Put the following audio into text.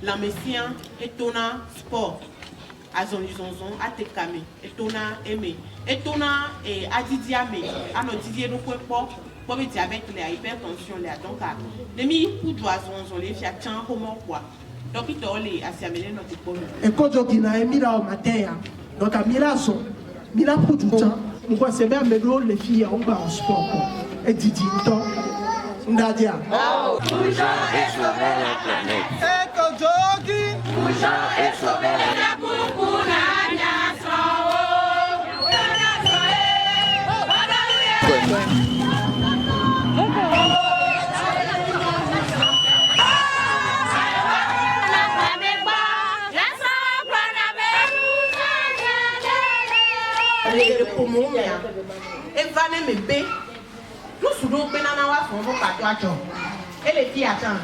L'amessien est tona sport. Azonizonzon, atekame, etona aimé, etona et adidiame, anodidier nous pouvons pas, pour le diabète, la hypertension, la donc les mi pour doisons, les fiatans, comment quoi. Donc il doit aller à s'amener notre pomme. Et quand on a mis là au matin, donc à Milazo, Mila pour tout temps, on voit c'est bien, mais les filles ont pas en sport. Et Didi, donc, Nadia. Bougeons et sauvons la planète. Bougeons et sauvons la le poumon, et va me bé. Nous soudons Benana wa son vos patois. Et les filles attendent.